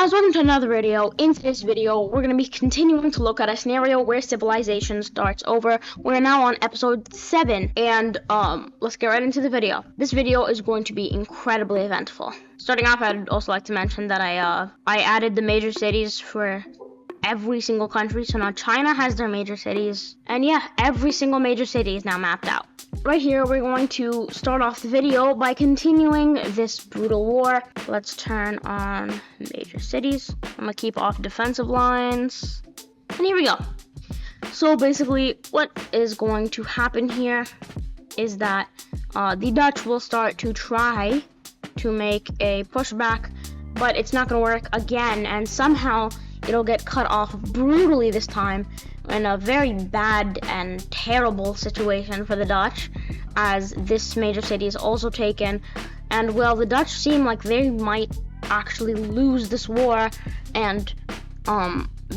guys, welcome to another video. In today's video, we're going to be continuing to look at a scenario where civilization starts over. We're now on episode 7, and let's get right into the video. This video is going to be incredibly eventful. Starting off, I'd also like to mention that I added the major cities for every single country. So now China has their major cities, and yeah, every single major city is now mapped out. Right here, we're going to start off the video by continuing this brutal war. Let's turn on major cities. I'm gonna keep off defensive lines. And here we go. So basically, what is going to happen here is that the Dutch will start to try to make a pushback, but it's not gonna work again, and somehow it'll get cut off brutally this time in a very bad and terrible situation for the Dutch, as this major city is also taken. And well, the Dutch seem like they might actually lose this war and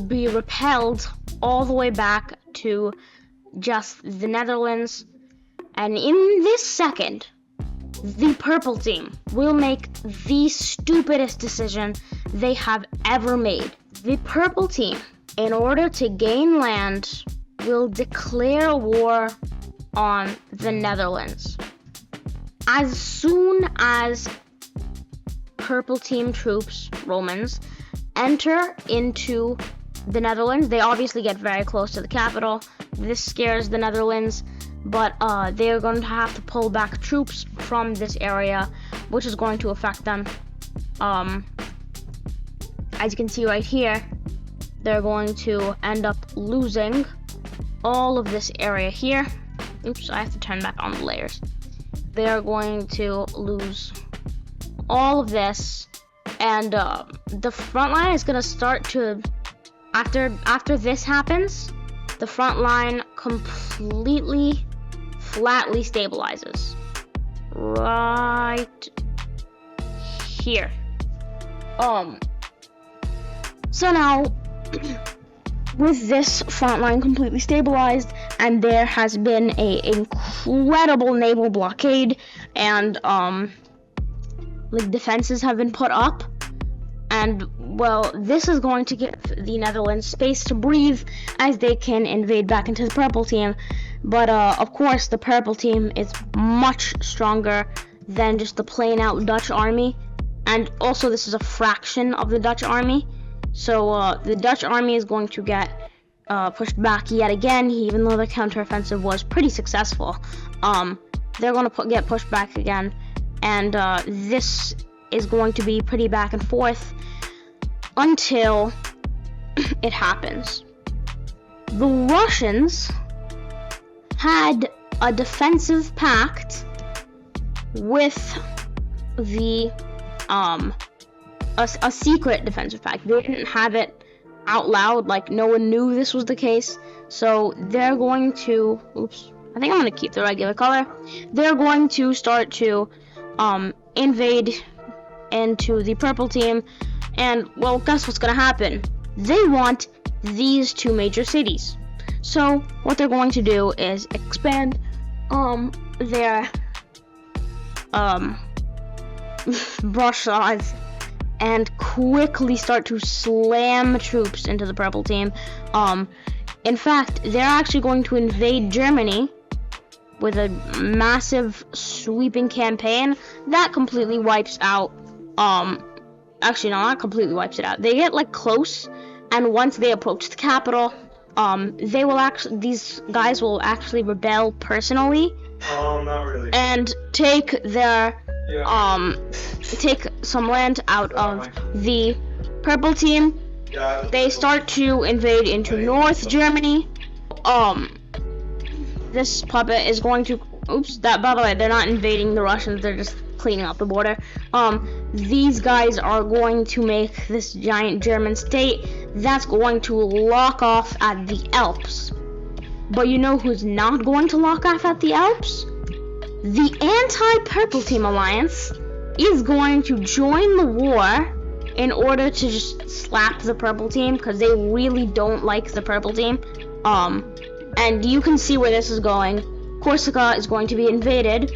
be repelled all the way back to just the Netherlands. And in this second, the purple team will make the stupidest decision they have ever made. The purple team, in order to gain land, will declare war on the Netherlands. As soon as purple team troops, Romans, enter into the Netherlands, they obviously get very close to the capital. This scares the Netherlands, but they are going to have to pull back troops from this area, which is going to affect them. As you can see right here, they're going to end up losing all of this area here. Oops, I have to turn back on the layers. They're going to lose all of this, and the front line is going to start to, after this happens, the front line completely flatly stabilizes right here. So now, with this front line completely stabilized, and there has been an incredible naval blockade, and like defenses have been put up, and well, this is going to give the Netherlands space to breathe as they can invade back into the purple team. But of course, the purple team is much stronger than just the plain out Dutch army, and also this is a fraction of the Dutch army. So the Dutch army is going to get pushed back yet again, even though the counteroffensive was pretty successful. They're going to get pushed back again, and this is going to be pretty back and forth until it happens. The Russians had a defensive pact with the a secret defensive pact. They didn't have it out loud, like no one knew this was the case. So they're going to, I think I'm going to keep the regular color. They're going to start to invade into the purple team, and well, guess what's going to happen? They want these two major cities. So what they're going to do is expand their brush size and quickly start to slam troops into the purple team. In fact, they're actually going to invade Germany with a massive sweeping campaign that completely wipes out, actually no, not completely wipes it out. They get like close, and once they approach the capital, these guys will actually rebel personally. Not really. And take their take some land out of the purple team. They start to invade into North Germany. This puppet is going to, that, by the way, they're not invading the Russians, they're just cleaning up the border. These guys are going to make this giant German state that's going to lock off at the Alps. But you know who's not going to lock off at the Alps? The anti-purple team alliance is going to join the war in order to just slap the purple team, because they really don't like the purple team. And you can see where this is going. Corsica is going to be invaded.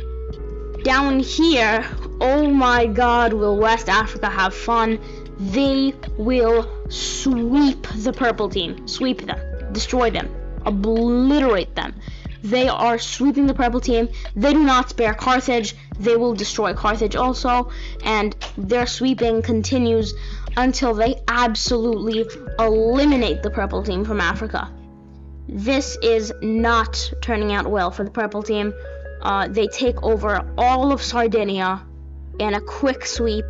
Down here, oh my god, will West Africa have fun. they will sweep the purple team. Sweep them. Destroy them. Obliterate them. They are sweeping the purple team. They do not spare Carthage. They will destroy Carthage also. And their sweeping continues until they absolutely eliminate the purple team from Africa. This is not turning out well for the purple team. They take over all of Sardinia in a quick sweep,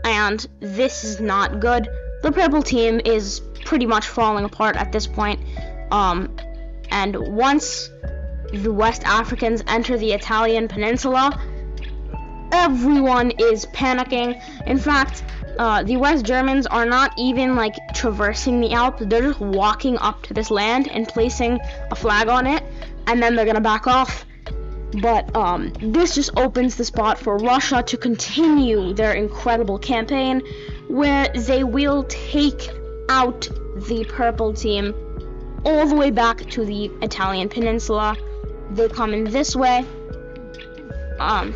and this is not good. The purple team is pretty much falling apart at this point. And once the West Africans enter the Italian peninsula, everyone is panicking. In fact, the West Germans are not even like traversing the Alps. They're just walking up to this land and placing a flag on it, and then they're gonna back off. But this just opens the spot for Russia to continue their incredible campaign, where they will take out the purple team all the way back to the Italian peninsula. They come in this way. And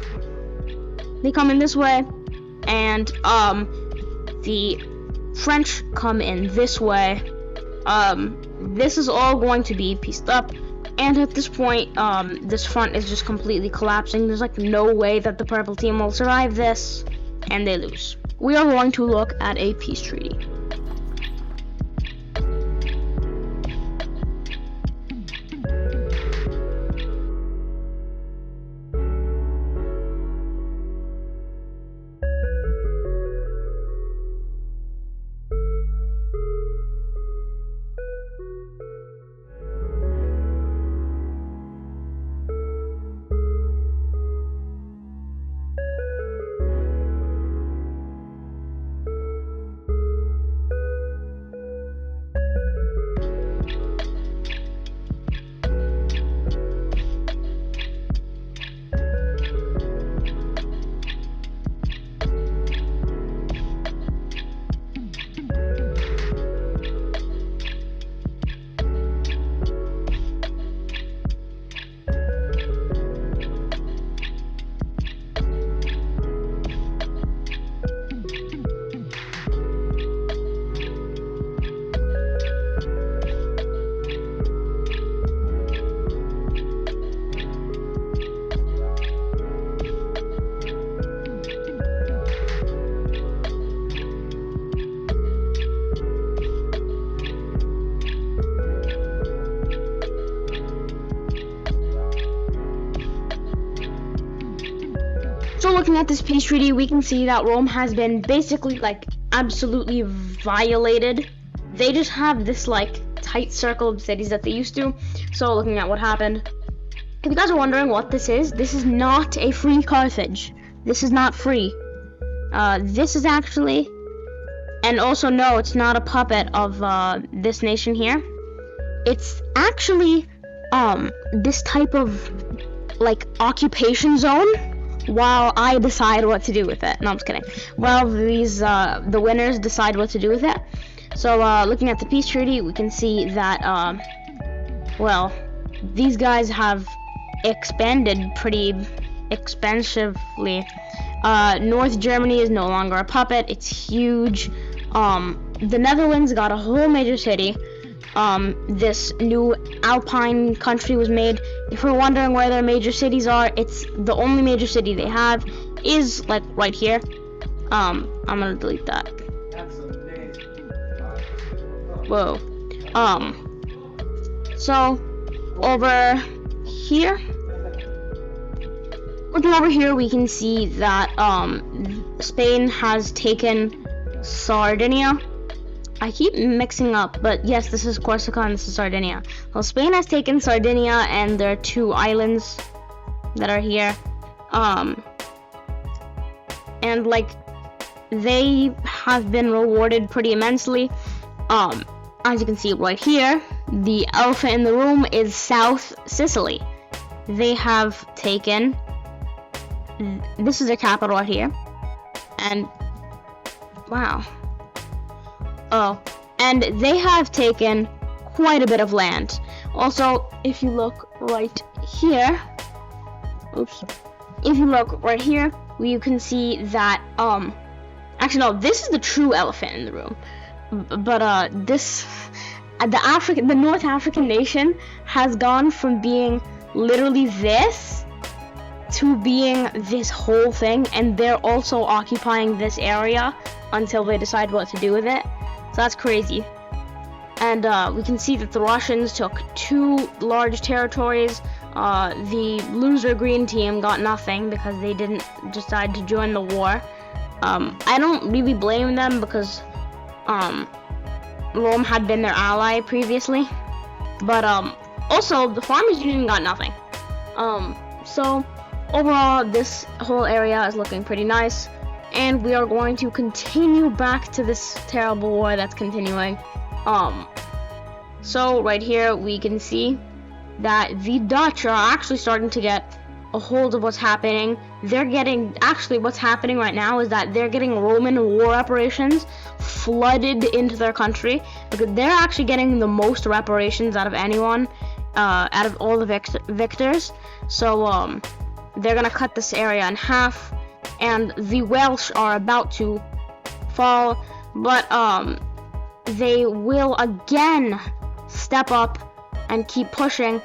the French come in this way. This is all going to be pieced up, and at this point, this front is just completely collapsing. There's like no way that the purple team will survive this, and they lose. We are going to look at a peace treaty. So looking at this peace treaty, we can see that Rome has been basically like absolutely violated. They just have this like tight circle of cities that they used to. So looking at what happened, if you guys are wondering what this is not a free Carthage. This is not free. This is actually, and also no, it's not a puppet of this nation here. It's actually this type of like occupation zone, while I decide what to do with it. No, I'm just kidding. While these the winners decide what to do with it. So looking at the peace treaty, we can see that well, these guys have expanded pretty expensively. North Germany is no longer a puppet. It's huge. The Netherlands got a whole major city. This new Alpine country was made. If you're wondering where their major cities are, it's the only major city they have is like right here. I'm gonna delete that. Whoa. So over here, looking over here, we can see that Spain has taken Sardinia. I keep mixing up, but yes, this is Corsica and this is Sardinia. Well, Spain has taken Sardinia, and there are two islands that are here. And like, they have been rewarded pretty immensely. As you can see right here, the elephant in the room is South Sicily. They have taken, this is their capital right here, and wow. Oh, and they have taken quite a bit of land. Also, if you look right here, if you look right here, you can see that Actually, no, this is the true elephant in the room. But the North African nation has gone from being literally this to being this whole thing, and they're also occupying this area until they decide what to do with it. So that's crazy. And we can see that the Russians took 2 large territories. The loser green team got nothing because they didn't decide to join the war. I don't really blame them because Rome had been their ally previously. But also the Farmers Union got nothing. So overall, this whole area is looking pretty nice, and we are going to continue back to this terrible war that's continuing. So right here we can see that the Dutch are actually starting to get a hold of what's happening. What's happening right now is that they're getting Roman war reparations flooded into their country, because they're actually getting the most reparations out of anyone, out of all the victors. So they're gonna cut this area in half, and the Welsh are about to fall, but they will again step up and keep pushing,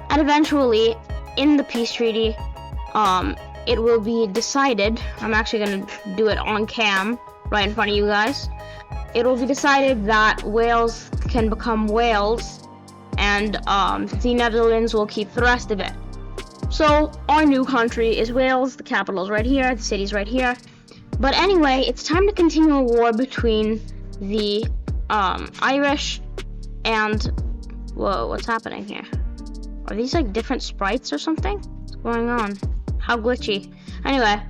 and eventually in the peace treaty it will be decided. I'm actually gonna do it on cam right in front of you guys. It will be decided that Wales can become Wales, and the Netherlands will keep the rest of it. So our new country is Wales. The capital's right here, the city's right here. But anyway, it's time to continue a war between the Irish and... Whoa, what's happening here? Are these like different sprites or something? What's going on? How glitchy. Anyway,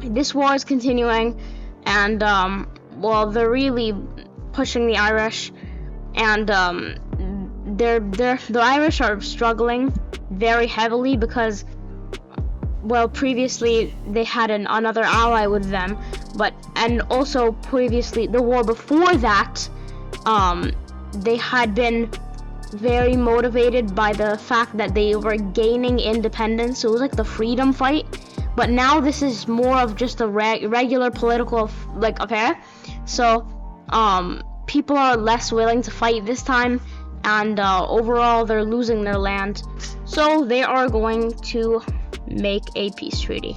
this war is continuing, and well, they're really pushing the Irish, and the Irish are struggling very heavily because, well, previously they had another ally with them, and also previously, the war before that, they had been very motivated by the fact that they were gaining independence. So it was like the freedom fight, but now this is more of just a regular political affair. So people are less willing to fight this time, and overall they're losing their land, so they are going to make a peace treaty.